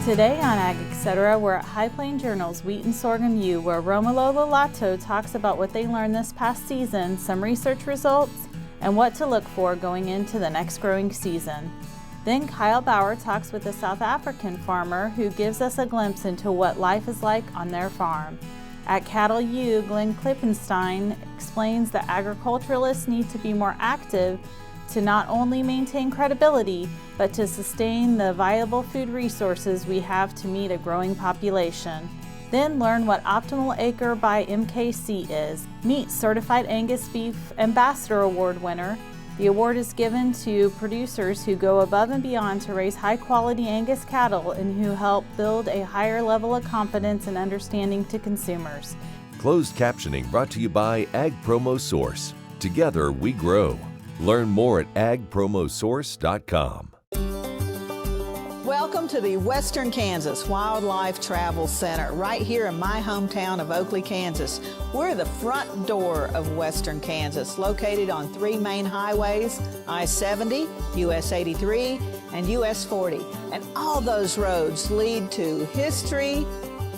Today on AG Etcetera, we're at High Plain Journal's Wheat and Sorghum U, where Romulo Lollato talks about what they learned this past season, some research results, and what to look for going into the next growing season. Then Kyle Bauer talks with a South African farmer who gives us a glimpse into what life is like on their farm. At Cattle U, Glenn Klippenstein explains that agriculturalists need to be more active to not only maintain credibility, but to sustain the viable food resources we have to meet a growing population. Then learn what Optimal Acre by MKC is. Meet Certified Angus Beef Ambassador Award winner. The award is given to producers who go above and beyond to raise high-quality Angus cattle and who help build a higher level of confidence and understanding to consumers. Closed captioning brought to you by Ag Promo Source. Together we grow. Learn more at agpromosource.com. Welcome to the Western Kansas Wildlife Travel Center, right here in my hometown of Oakley, Kansas. We're the front door of Western Kansas, located on three main highways, I-70, US 83, and US 40. And all those roads lead to history,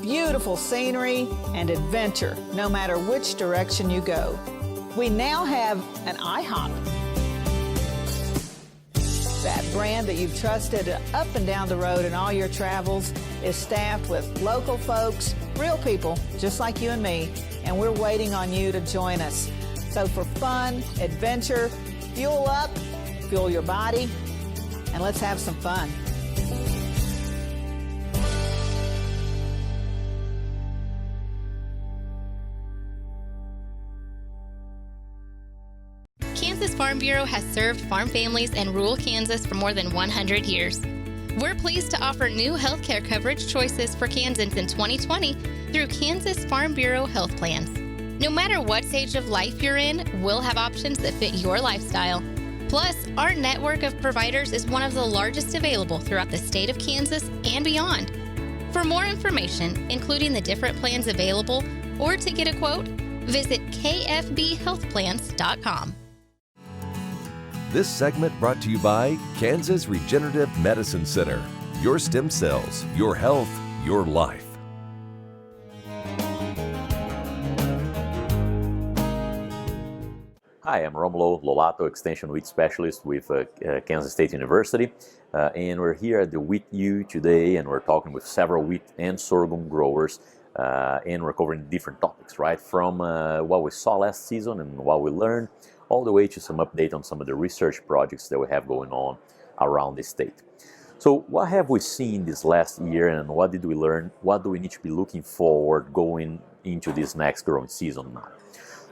beautiful scenery, and adventure, no matter which direction you go. We now have an IHOP. That brand that you've trusted up and down the road in all your travels is staffed with local folks, real people just like you and me, and we're waiting on you to join us. So for fun, adventure, fuel up, fuel your body, and let's have some fun. Kansas Farm Bureau has served farm families in rural Kansas for more than 100 years. We're pleased to offer new healthcare coverage choices for Kansans in 2020 through Kansas Farm Bureau Health Plans. No matter what stage of life you're in, we'll have options that fit your lifestyle. Plus, our network of providers is one of the largest available throughout the state of Kansas and beyond. For more information, including the different plans available, or to get a quote, visit kfbhealthplans.com. This segment brought to you by Kansas Regenerative Medicine Center. Your stem cells, your health, your life. Hi, I'm Romulo, Lollato Extension Wheat Specialist with Kansas State University. And we're here at the Wheat U today, and we're talking with several wheat and sorghum growers. And we're covering different topics, right? From what we saw last season and what we learned, all the way to some update on some of the research projects that we have going on around the state. So what have we seen this last year, and what did we learn? What do we need to be looking forward going into this next growing season now?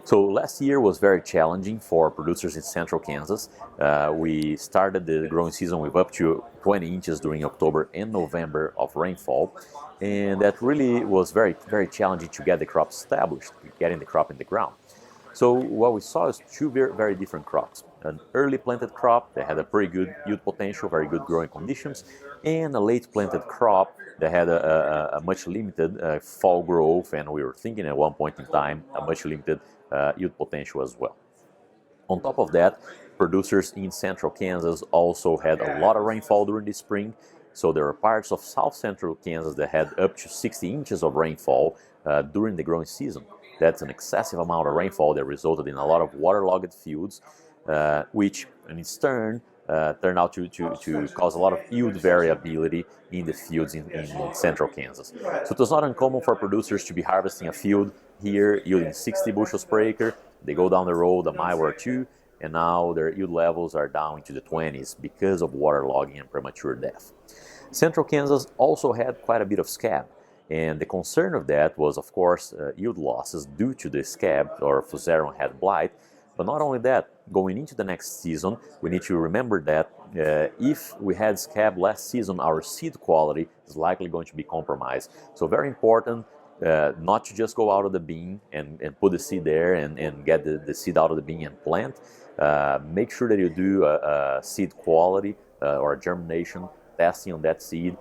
So last year was very challenging for producers in central Kansas. We started the growing season with up to 20 inches during October and November of rainfall, and that really was very, very challenging to get the crop established, getting the crop in the ground. So what we saw is two very, very different crops. An early planted crop that had a pretty good yield potential, very good growing conditions, and a late planted crop that had a much limited fall growth, and we were thinking at one point in time a much limited yield potential as well. On top of that, producers in central Kansas also had a lot of rainfall during the spring, so there are parts of south central Kansas that had up to 60 inches of rainfall during the growing season. That's an excessive amount of rainfall that resulted in a lot of waterlogged fields, which in its turn turned out to cause a lot of yield variability in the fields in central Kansas. So it was not uncommon for producers to be harvesting a field here yielding 60 bushels per acre. They go down the road a mile or two, and now their yield levels are down into the 20s because of waterlogging and premature death. Central Kansas also had quite a bit of scab. And the concern of that was, of course, yield losses due to the scab or fusarium head blight. But not only that, going into the next season, we need to remember that if we had scab last season, our seed quality is likely going to be compromised. So very important not to just go out of the bean and put the seed there and get the seed out of the bean and plant. Make sure that you do a seed quality or a germination testing on that seed,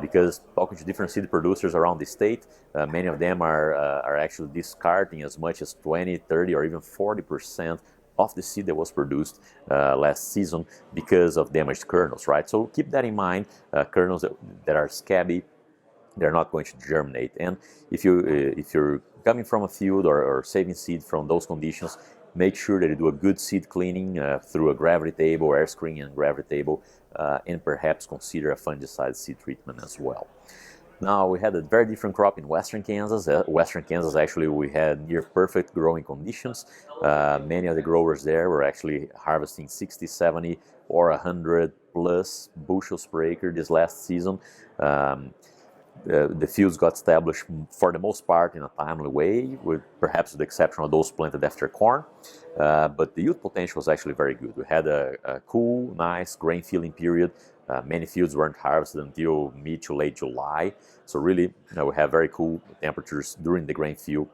because talking to different seed producers around the state, many of them are actually discarding as much as 20, 30, or even 40% of the seed that was produced last season because of damaged kernels, right? So keep that in mind. Kernels that are scabby they're not going to germinate. And if you're coming from a field or saving seed from those conditions, make sure that you do a good seed cleaning through a gravity table, air screening and gravity table, and perhaps consider a fungicide seed treatment as well. Now, we had a very different crop in Western Kansas. Western Kansas, actually, we had near perfect growing conditions. Many of the growers there were actually harvesting 60, 70, or 100 plus bushels per acre this last season. The fields got established for the most part in a timely way, with perhaps with the exception of those planted after corn. But the yield potential was actually very good. We had a cool, nice grain filling period. Many fields weren't harvested until mid to late July. So really, we have very cool temperatures during the grain fill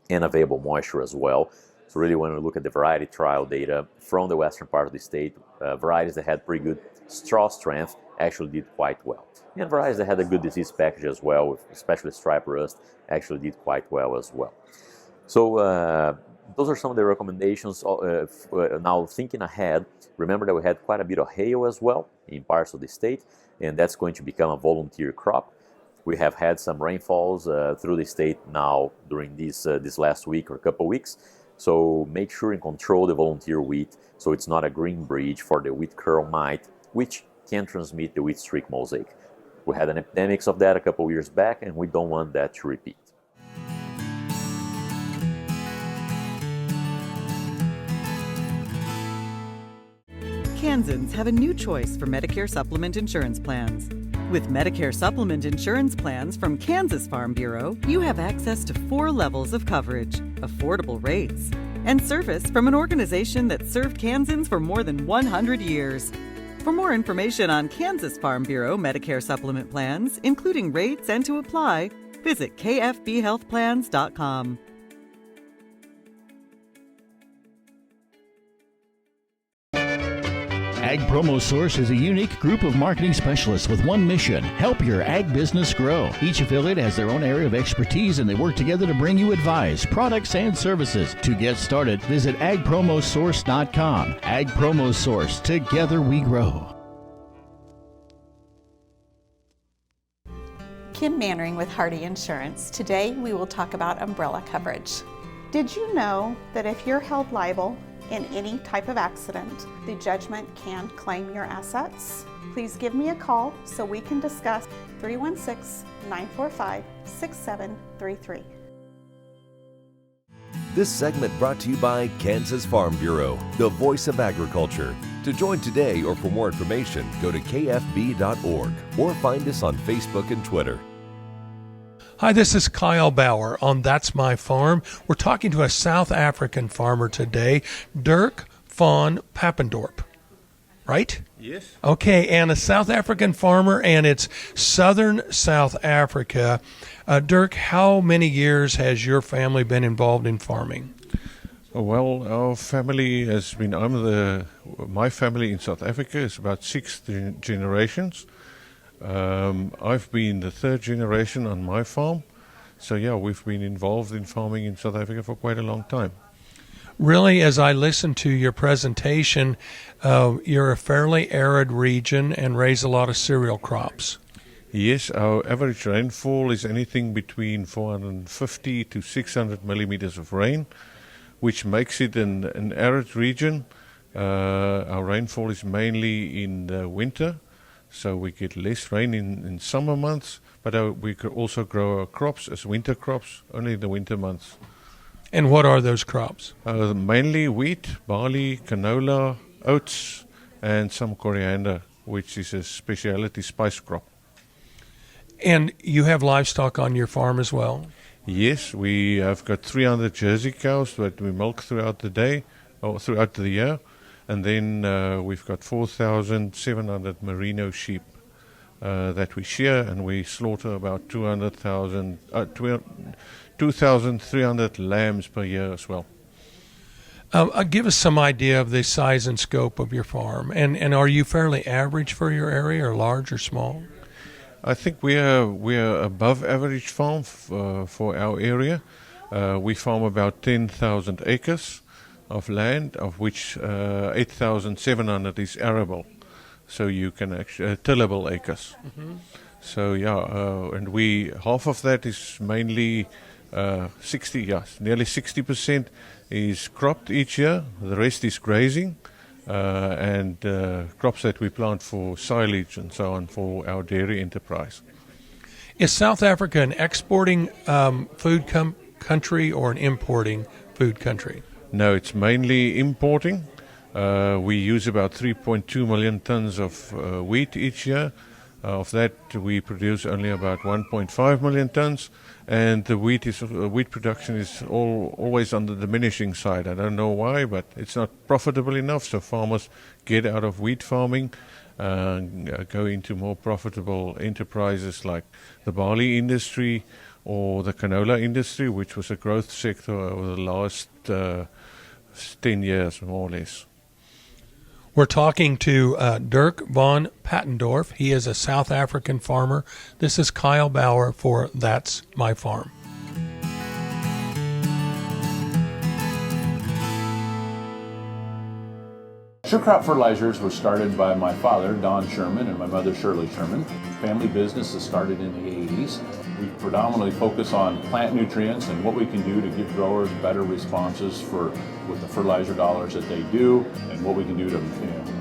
and available moisture as well. So really, when we look at the variety trial data from the western part of the state, varieties that had pretty good straw strength actually did quite well. And varieties that had a good disease package as well, especially stripe rust, actually did quite well as well. So those are some of the recommendations. Now, thinking ahead, remember that we had quite a bit of hail as well in parts of the state, and that's going to become a volunteer crop. We have had some rainfalls through the state now during this last week or a couple weeks. So make sure and control the volunteer wheat so it's not a green breed for the wheat curl mite, which can transmit the wheat streak mosaic. We had an epidemic of that a couple years back, and we don't want that to repeat. Kansans have a new choice for Medicare supplement insurance plans. With Medicare supplement insurance plans from Kansas Farm Bureau, you have access to 4 levels of coverage, affordable rates, and service from an organization that served Kansans for more than 100 years. For more information on Kansas Farm Bureau Medicare supplement plans, including rates and to apply, visit kfbhealthplans.com. Ag Promo Source is a unique group of marketing specialists with one mission: help your ag business grow. Each affiliate has their own area of expertise, and they work together to bring you advice, products, and services. To get started, visit agpromosource.com. Ag Promo Source. Together we grow. Kim Mannering with Hardy Insurance. Today we will talk about umbrella coverage. Did you know that if you're held liable in any type of accident, the judgment can claim your assets? Please give me a call so we can discuss. 316-945-6733. This segment brought to you by Kansas Farm Bureau, the voice of agriculture. To join today or for more information, go to kfb.org or find us on Facebook and Twitter. Hi, this is Kyle Bauer on That's My Farm. We're talking to a South African farmer today, Dirk van Pappendorp, right? Yes. Okay, and a South African farmer, and it's southern South Africa. Dirk, how many years has your family been involved in farming? Well, our family has been, my family in South Africa is about 6 generations. I've been the 3rd generation on my farm. So yeah, we've been involved in farming in South Africa for quite a long time. Really, as I listened to your presentation, you're a fairly arid region and raise a lot of cereal crops. Yes, our average rainfall is anything between 450 to 600 millimeters of rain, which makes it an arid region. Our rainfall is mainly in the winter, so we get less rain in summer months, but we could also grow our crops as winter crops, only in the winter months. And what are those crops? Mainly wheat, barley, canola, oats, and some coriander, which is a specialty spice crop. And you have livestock on your farm as well? Yes, we have got 300 Jersey cows that we milk throughout the day, or throughout the year. And then we've got 4,700 merino sheep that we shear, and we slaughter about 2,300 lambs per year as well. Give us some idea of the size and scope of your farm. And are you fairly average for your area, or large or small? I think we are above average farm for our area. We farm about 10,000 acres of land, of which 8,700 is arable, so you can actually tillable acres. Mm-hmm. So and half of that is mainly nearly 60% is cropped each year. The rest is grazing and crops that we plant for silage and so on for our dairy enterprise. Is South Africa an exporting food country or an importing food country? No, it's mainly importing. We use about 3.2 million tons of wheat each year. Of that, we produce only about 1.5 million tons, and the wheat production is always on the diminishing side. I don't know why, but it's not profitable enough, so farmers get out of wheat farming, go into more profitable enterprises like the barley industry or the canola industry, which was a growth sector over the last 10 years, more or less. We're talking to Dirk von Pattendorf. He is a South African farmer. This is Kyle Bauer for That's My Farm. Sure Crop Fertilizers was started by my father, Don Sherman, and my mother, Shirley Sherman. Family business is started in the 80s. We predominantly focus on plant nutrients and what we can do to give growers better responses with the fertilizer dollars that they do, and what we can do to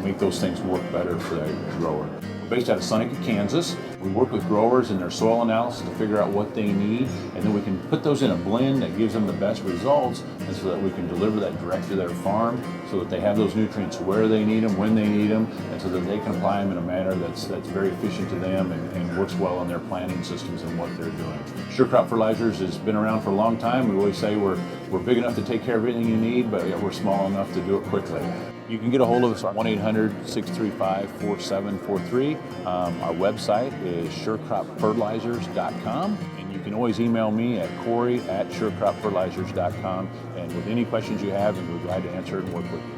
make those things work better for that grower. We're based out of Seneca, Kansas. We work with growers in their soil analysis to figure out what they need, and then we can put those in a blend that gives them the best results, and so that we can deliver that direct to their farm so that they have those nutrients where they need them, when they need them, and so that they can apply them in a manner that's very efficient to them and works well in their planting systems and what they're doing. Sure Crop Fertilizers has been around for a long time. We always say we're big enough to take care of everything you need, but we're small enough to do it quickly. You can get a hold of us at 1-800-635-4743. Our website is surecropfertilizers.com, and you can always email me at Corey@surecropfertilizers.com, and with any questions you have, and we're glad to answer and work with you.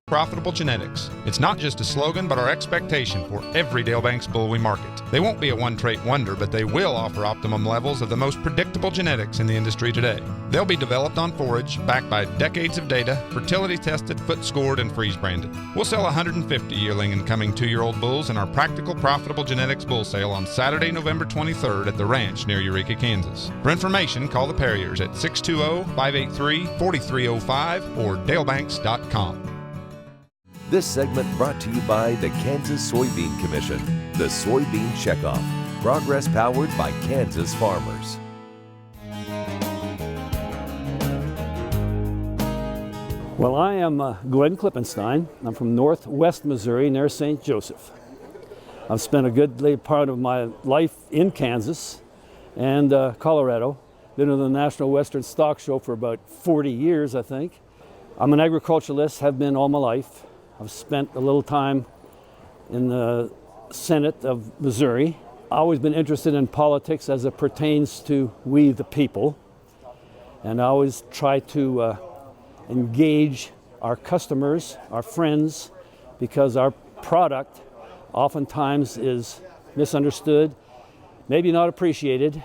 Profitable genetics. It's not just a slogan, but our expectation for every Dale Banks bull we market. They won't be a one-trait wonder, but they will offer optimum levels of the most predictable genetics in the industry today. They'll be developed on forage, backed by decades of data, fertility tested, foot scored, and freeze branded. We'll sell 150 yearling and coming 2-year-old bulls in our practical profitable genetics bull sale on Saturday, November 23rd at the ranch near Eureka, Kansas. For information, call the Perriers at 620-583-4305 or dalebanks.com. This segment brought to you by the Kansas Soybean Commission, the Soybean Checkoff. Progress powered by Kansas farmers. Well, I am Glenn Klippenstein. I'm from northwest Missouri near St. Joseph. I've spent a good part of my life in Kansas and Colorado. Been to the National Western Stock Show for about 40 years, I think. I'm an agriculturalist, have been all my life. I've spent a little time in the Senate of Missouri. I've always been interested in politics as it pertains to we the people. And I always try to engage our customers, our friends, because our product oftentimes is misunderstood, maybe not appreciated,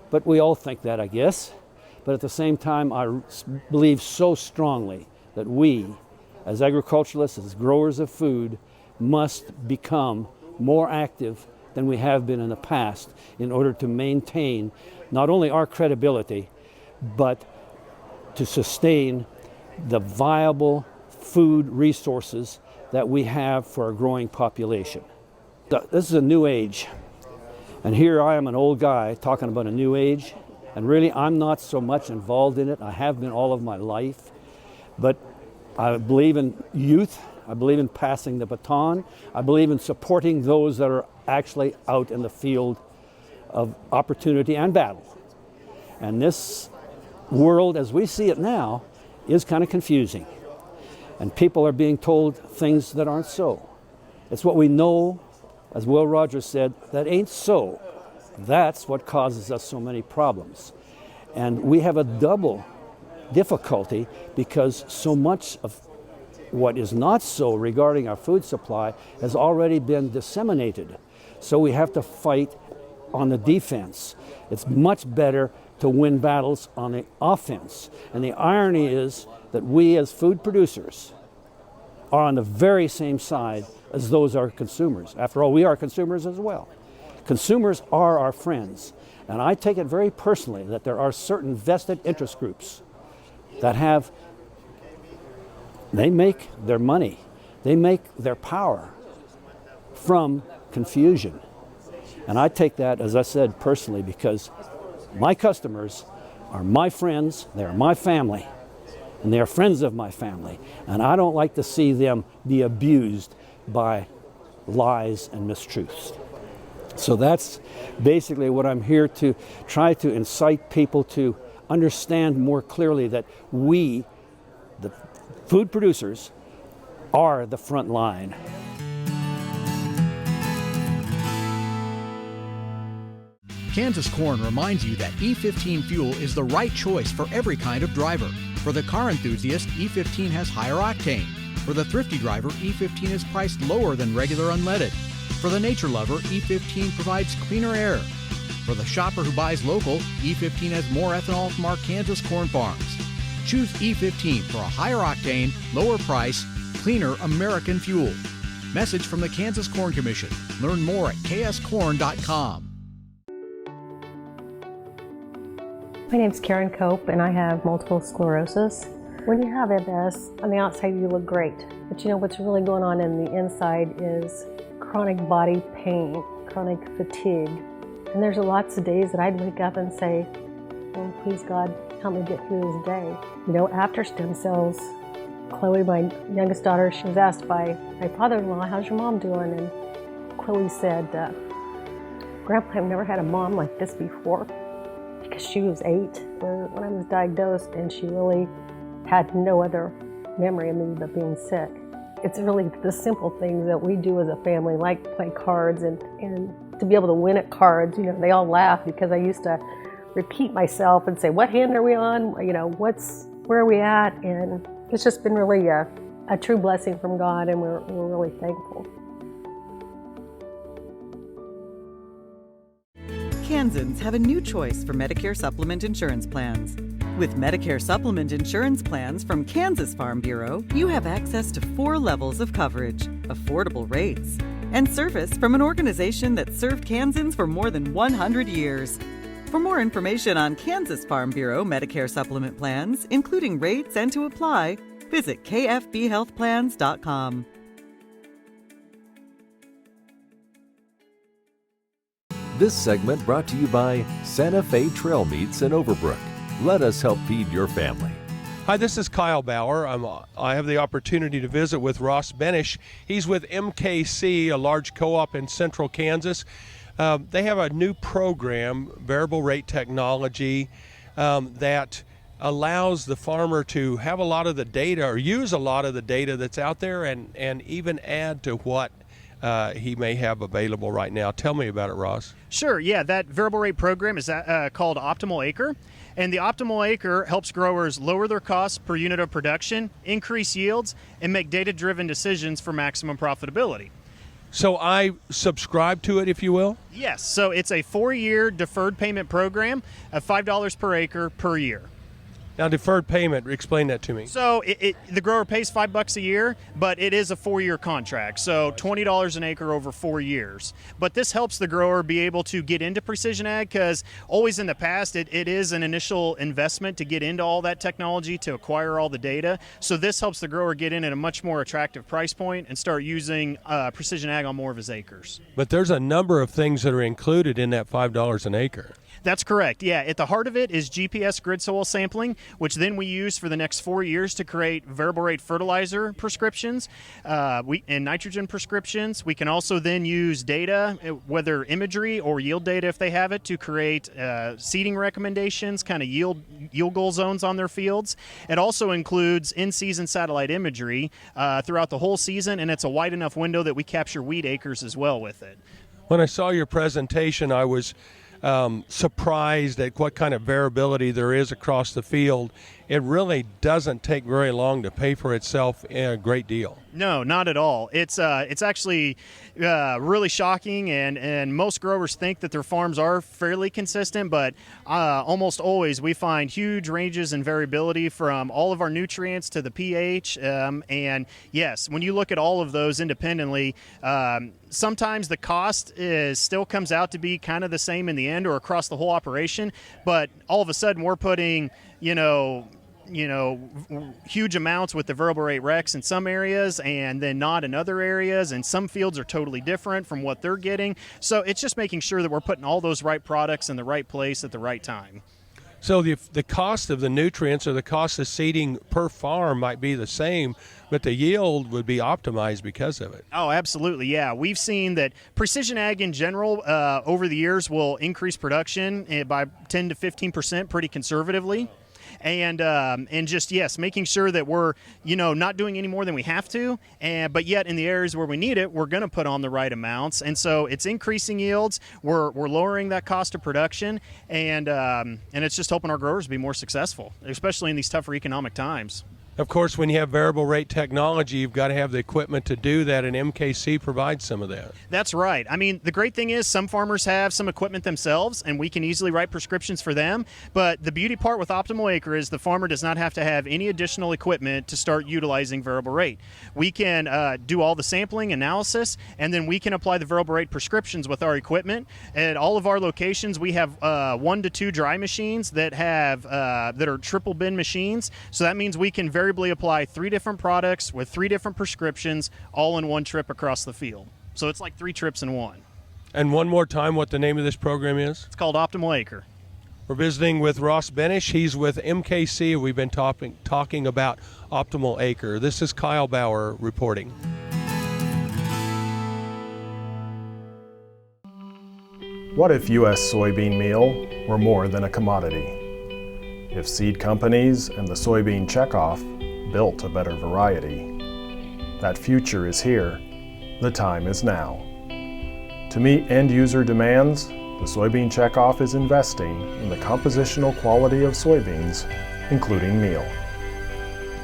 but we all think that, I guess. But at the same time, I believe so strongly that we, as agriculturalists, as growers of food, must become more active than we have been in the past in order to maintain not only our credibility, but to sustain the viable food resources that we have for our growing population. This is a new age, and here I am, an old guy, talking about a new age, and really I'm not so much involved in it. I have been all of my life, but I believe in youth. I believe in passing the baton. I believe in supporting those that are actually out in the field of opportunity and battle. And this world, as we see it now, is kind of confusing. And people are being told things that aren't so. It's what we know, as Will Rogers said, that ain't so. That's what causes us so many problems. And we have a double difficulty because so much of what is not so regarding our food supply has already been disseminated. So we have to fight on the defense. It's much better to win battles on the offense. And the irony is that we as food producers are on the very same side as those are consumers. After all, we are consumers as well. Consumers are our friends, and I take it very personally that there are certain vested interest groups that they make their money, they make their power from confusion. And I take that, as I said, personally, because my customers are my friends, they are my family, and they are friends of my family. And I don't like to see them be abused by lies and mistruths. So that's basically what I'm here to try to incite people to understand more clearly, that we, the food producers, are the front line. Kansas Corn reminds you that E15 fuel is the right choice for every kind of driver. For the car enthusiast, E15 has higher octane. For the thrifty driver, E15 is priced lower than regular unleaded. For the nature lover, E15 provides cleaner air. For the shopper who buys local, E15 has more ethanol from our Kansas corn farms. Choose E15 for a higher octane, lower price, cleaner American fuel. Message from the Kansas Corn Commission. Learn more at kscorn.com. My name's Karen Cope, and I have multiple sclerosis. When you have MS, on the outside you look great, but you know what's really going on in the inside is chronic body pain, chronic fatigue. And there's lots of days that I'd wake up and say, oh, please God, help me get through this day. You know, after stem cells, Chloe, my youngest daughter, she was asked by my father-in-law, how's your mom doing? And Chloe said, Grandpa, I've never had a mom like this before, because she was 8 when I was diagnosed, and she really had no other memory of me but being sick. It's really the simple things that we do as a family, like play cards, and to be able to win at cards. You know, they all laugh because I used to repeat myself and say, what hand are we on? You know, where are we at? And it's just been really a true blessing from God, and we're really thankful. Kansans have a new choice for Medicare supplement insurance plans. With Medicare supplement insurance plans from Kansas Farm Bureau, you have access to 4 levels of coverage, affordable rates, and service from an organization that served Kansans for more than 100 years. For more information on Kansas Farm Bureau Medicare supplement plans, including rates and to apply, visit kfbhealthplans.com. This segment brought to you by Santa Fe Trail Meats in Overbrook. Let us help feed your family. Hi, this is Kyle Bauer. I have the opportunity to visit with Ross Benish. He's with MKC, a large co-op in central Kansas. They have a new program, variable rate technology, that allows the farmer to have a lot of the data, or use a lot of the data that's out there, and even add to what he may have available right now. Tell me about it, Ross. Sure, yeah, that variable rate program is called Optimal Acre. And the Optimal Acre helps growers lower their costs per unit of production, increase yields, and make data-driven decisions for maximum profitability. So I subscribe to it, if you will? Yes, so it's a 4-year deferred payment program of $5 per acre per year. Now, deferred payment, explain that to me. So the grower pays $5 a year, but it is a 4-year contract, so $20 an acre over 4 years. But this helps the grower be able to get into precision ag, because always in the past it is an initial investment to get into all that technology, to acquire all the data. So this helps the grower get in at a much more attractive price point and start using precision ag on more of his acres. But there's a number of things that are included in that $5 an acre. That's correct. Yeah, at the heart of it is GPS grid soil sampling, which then we use for the next 4 years to create variable rate fertilizer prescriptions and nitrogen prescriptions. We can also then use data, whether imagery or yield data if they have it, to create seeding recommendations, kind of yield goal zones on their fields. It also includes in-season satellite imagery throughout the whole season, and it's a wide enough window that we capture wheat acres as well with it. When I saw your presentation, I was surprised at what kind of variability there is across the field, it really doesn't take very long to pay for itself a great deal. No, not at all. It's actually really shocking, and most growers think that their farms are fairly consistent, but almost always we find huge ranges in variability from all of our nutrients to the pH. And yes, when you look at all of those independently, sometimes the cost still comes out to be kind of the same in the end or across the whole operation, but all of a sudden we're putting, huge amounts with the variable rate Rex in some areas and then not in other areas, and some fields are totally different from what they're getting. So it's just making sure that we're putting all those right products in the right place at the right time. So the cost of the nutrients or the cost of seeding per farm might be the same, but the yield would be optimized because of it. Oh, absolutely, yeah. We've seen that precision ag in general over the years will increase production by 10 to 15% pretty conservatively. And just, yes, making sure that we're, not doing any more than we have to, but yet in the areas where we need it, we're going to put on the right amounts. And so it's increasing yields, we're lowering that cost of production, and it's just helping our growers be more successful, especially in these tougher economic times. Of course, when you have variable rate technology, you've got to have the equipment to do that, and MKC provides some of that. That's right. I mean, the great thing is some farmers have some equipment themselves, and we can easily write prescriptions for them. But the beauty part with Optimal Acre is the farmer does not have to have any additional equipment to start utilizing variable rate. We can do all the sampling, analysis, and then we can apply the variable rate prescriptions with our equipment. At all of our locations, we have 1 to 2 dry machines that are triple bin machines. So that means we can variably apply 3 different products with 3 different prescriptions all in one trip across the field. So it's like 3 trips in one. And one more time, what the name of this program is? It's called Optimal Acre. We're visiting with Ross Benish. He's with MKC. We've been talking about Optimal Acre. This is Kyle Bauer reporting. What if U.S. soybean meal were more than a commodity? If seed companies and the soybean checkoff built a better variety? That future is here. The time is now. To meet end-user demands, the soybean checkoff is investing in the compositional quality of soybeans, including meal.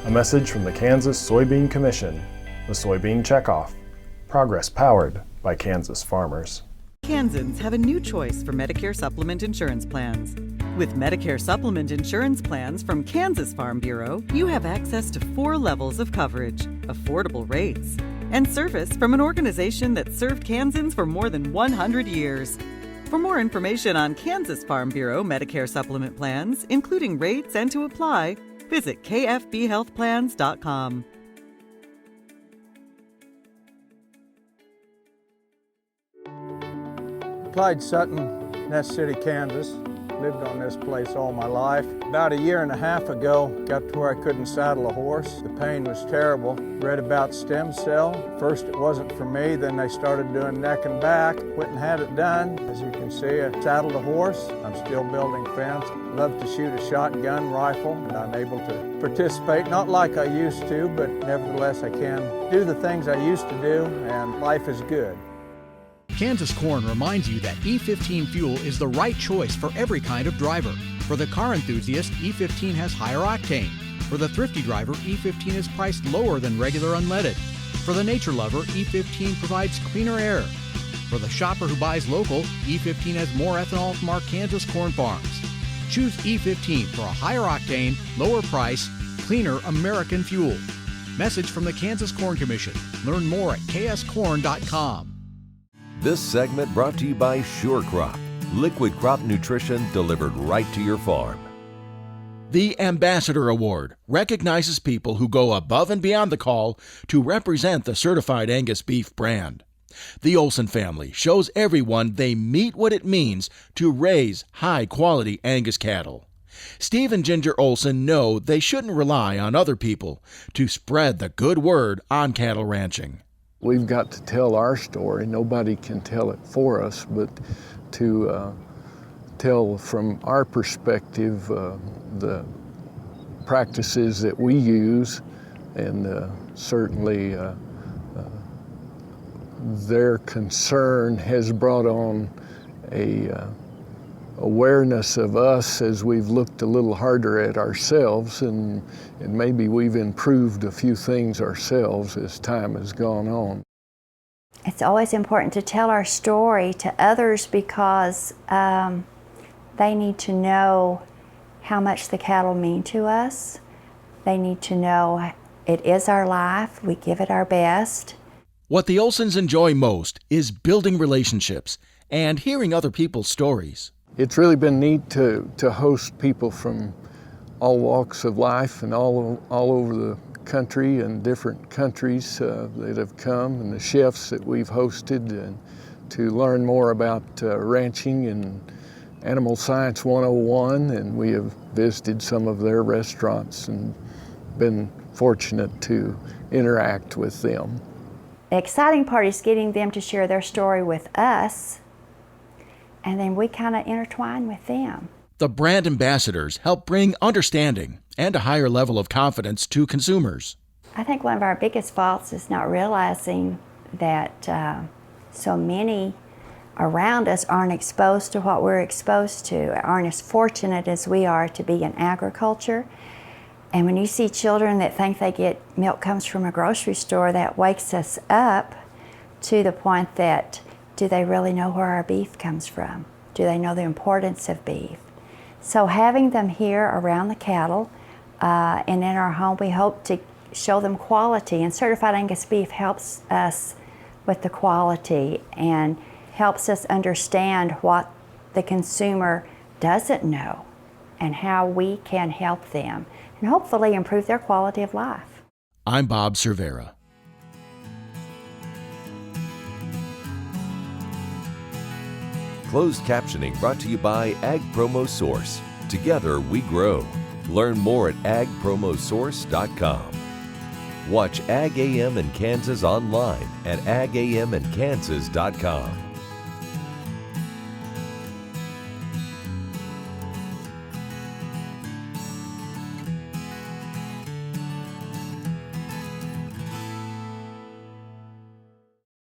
A message from the Kansas Soybean Commission, the Soybean Checkoff. Progress powered by Kansas farmers. Kansans have a new choice for Medicare supplement insurance plans. With Medicare supplement insurance plans from Kansas Farm Bureau, you have access to 4 levels of coverage, affordable rates, and service from an organization that served Kansans for more than 100 years. For more information on Kansas Farm Bureau Medicare supplement plans, including rates and to apply, visit kfbhealthplans.com. Clyde Sutton, Nest City, Kansas. Lived on this place all my life. About a year and a half ago, got to where I couldn't saddle a horse. The pain was terrible. Read about stem cell. First it wasn't for me, then they started doing neck and back. Went and had it done. As you can see, I saddled a horse. I'm still building fence. Love to shoot a shotgun rifle, and I'm able to participate, not like I used to, but nevertheless I can do the things I used to do, and life is good. Kansas Corn reminds you that E15 fuel is the right choice for every kind of driver. For the car enthusiast, E15 has higher octane. For the thrifty driver, E15 is priced lower than regular unleaded. For the nature lover, E15 provides cleaner air. For the shopper who buys local, E15 has more ethanol from our Kansas corn farms. Choose E15 for a higher octane, lower price, cleaner American fuel. Message from the Kansas Corn Commission. Learn more at kscorn.com. This segment brought to you by Sure Crop, liquid crop nutrition delivered right to your farm. The Ambassador Award recognizes people who go above and beyond the call to represent the certified Angus beef brand. The Olson family shows everyone they meet what it means to raise high-quality Angus cattle. Steve and Ginger Olson know they shouldn't rely on other people to spread the good word on cattle ranching. We've got to tell our story. Nobody can tell it for us, but to tell from our perspective the practices that we use, and certainly their concern has brought on a awareness of us as we've looked a little harder at ourselves, and maybe we've improved a few things ourselves as time has gone on. It's always important to tell our story to others because they need to know how much the cattle mean to us. They need to know it is our life, we give it our best. What the Olsons enjoy most is building relationships and hearing other people's stories. It's really been neat to host people from all walks of life and all over the country and different countries that have come, and the chefs that we've hosted, and to learn more about ranching and Animal Science 101, and we have visited some of their restaurants and been fortunate to interact with them. The exciting part is getting them to share their story with us, and then we kind of intertwine with them. The brand ambassadors help bring understanding and a higher level of confidence to consumers. I think one of our biggest faults is not realizing that so many around us aren't exposed to what we're exposed to, aren't as fortunate as we are to be in agriculture. And when you see children that think they get milk comes from a grocery store, that wakes us up to the point that, do they really know where our beef comes from? Do they know the importance of beef? So having them here around the cattle and in our home, we hope to show them quality. And certified Angus beef helps us with the quality and helps us understand what the consumer doesn't know and how we can help them and hopefully improve their quality of life. I'm Bob Cervera. Closed captioning brought to you by Ag Promo Source. Together we grow. Learn more at agpromosource.com. Watch Ag AM in Kansas online at agaminkansas.com.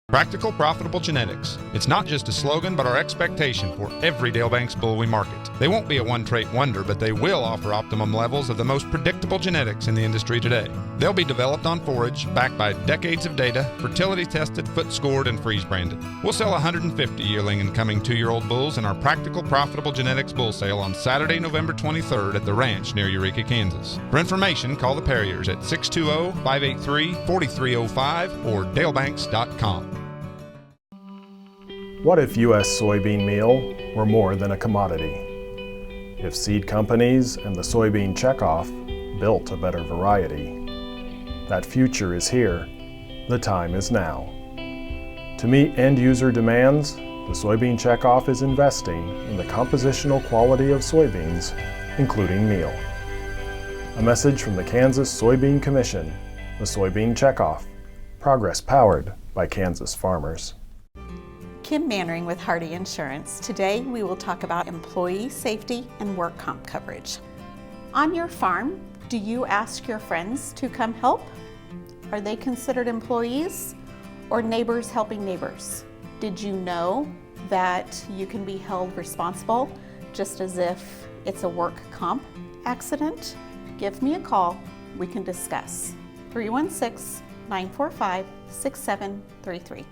Practical, profitable genetics. It's not just a slogan, but our expectation for every Dale Banks bull we market. They won't be a one-trait wonder, but they will offer optimum levels of the most predictable genetics in the industry today. They'll be developed on forage, backed by decades of data, fertility tested, foot scored, and freeze branded. We'll sell 150 yearling and coming 2-year-old bulls in our Practical, Profitable Genetics bull sale on Saturday, November 23rd at the ranch near Eureka, Kansas. For information, call the Perriers at 620-583-4305 or dalebanks.com. What if U.S. soybean meal were more than a commodity? If seed companies and the soybean checkoff built a better variety? That future is here. The time is now. To meet end-user demands, the soybean checkoff is investing in the compositional quality of soybeans, including meal. A message from the Kansas Soybean Commission, the Soybean Checkoff. Progress powered by Kansas farmers. Kim Mannering with Hardy Insurance. Today we will talk about employee safety and work comp coverage. On your farm, do you ask your friends to come help? Are they considered employees or neighbors helping neighbors? Did you know that you can be held responsible just as if it's a work comp accident? Give me a call, we can discuss. 316-945-6733.